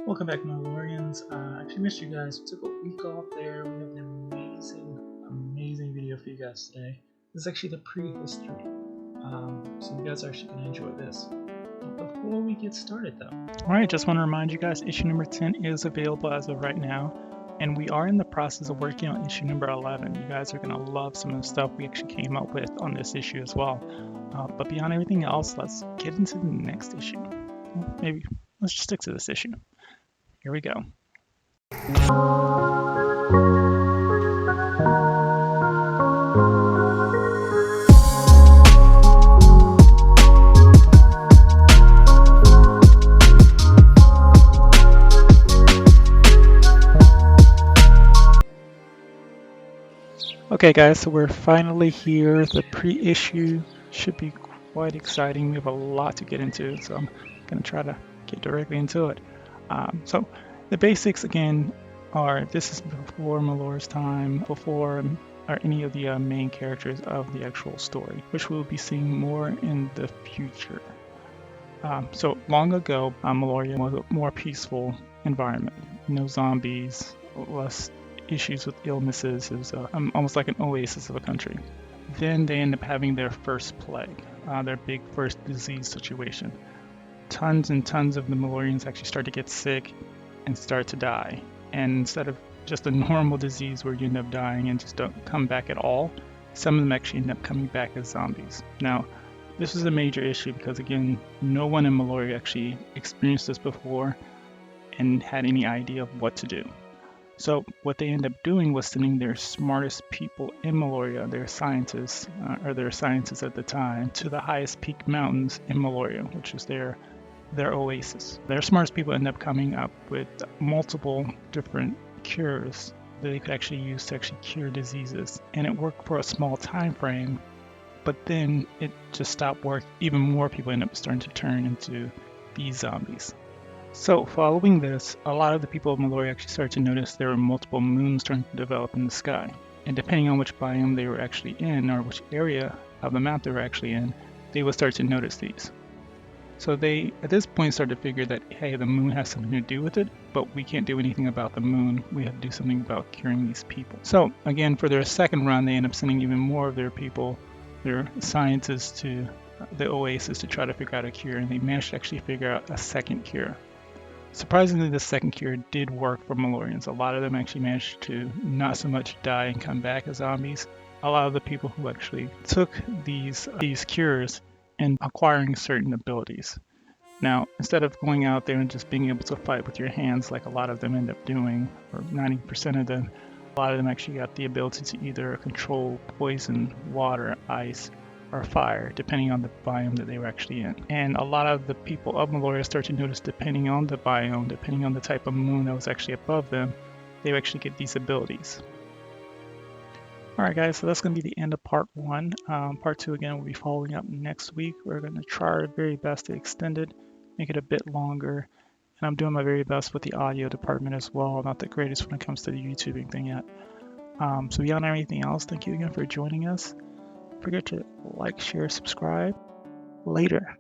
Welcome back, Miolhrians. I actually missed you guys. We took a week off there. We have an amazing video for you guys today. This is actually the prehistory, so you guys are actually going to enjoy this. But before we get started, though. Alright, just want to remind you guys, issue number 10 is available as of right now, and we are in the process of working on issue number 11. You guys are going to love some of the stuff we actually came up with on this issue as well. But beyond everything else, let's get into the next issue. Maybe let's just stick to this issue. Here we go. Okay guys, so we're finally here. The pre-issue should be quite exciting. We have a lot to get into, so I'm going to try to get directly into it. So the basics again are, this is before Miolhr's time, before any of the main characters of the actual story, which we'll be seeing more in the future. So long ago, Miolhria was a more peaceful environment. No zombies, less issues with illnesses. It was almost like an oasis of a country. Then they end up having their first plague, their big first disease situation. Tons and tons of the Miolhrians actually start to get sick and start to die. And instead of just a normal disease where you end up dying and just don't come back at all, some of them actually end up coming back as zombies. Now, this is a major issue because, again, no one in Miolhria actually experienced this before and had any idea of what to do. So what they end up doing was sending their smartest people in Miolhria, their scientists at the time, to the highest peak mountains in Miolhria, which is their oasis. Their smartest people end up coming up with multiple different cures that they could actually use to actually cure diseases. And it worked for a small time frame, but then it just stopped working. Even more people end up starting to turn into these zombies. So following this, a lot of the people of Miolhria actually started to notice there were multiple moons starting to develop in the sky. And depending on which biome they were actually in, or which area of the map they were actually in, they would start to notice these. So they, at this point, started to figure that, hey, the moon has something to do with it, but we can't do anything about the moon. We have to do something about curing these people. So again, for their second run, they end up sending even more of their people, their scientists, to the oasis to try to figure out a cure, and they managed to actually figure out a second cure. Surprisingly, the second cure did work for Miolhrians. A lot of them actually managed to not so much die and come back as zombies. A lot of the people who actually took these cures and acquiring certain abilities. Now, instead of going out there and just being able to fight with your hands like a lot of them end up doing, or 90% of them, a lot of them actually got the ability to either control poison, water, ice, or fire, depending on the biome that they were actually in. And a lot of the people of Miolhria start to notice, depending on the biome, depending on the type of moon that was actually above them, they would actually get these abilities. Alright guys, so that's going to be the end of part 1. Part 2 again will be following up next week. We're going to try our very best to extend it, make it a bit longer, and I'm doing my very best with the audio department as well. Not the greatest when it comes to the YouTubing thing yet. So beyond everything else, thank you again for joining us. Don't forget to like, share, subscribe. Later.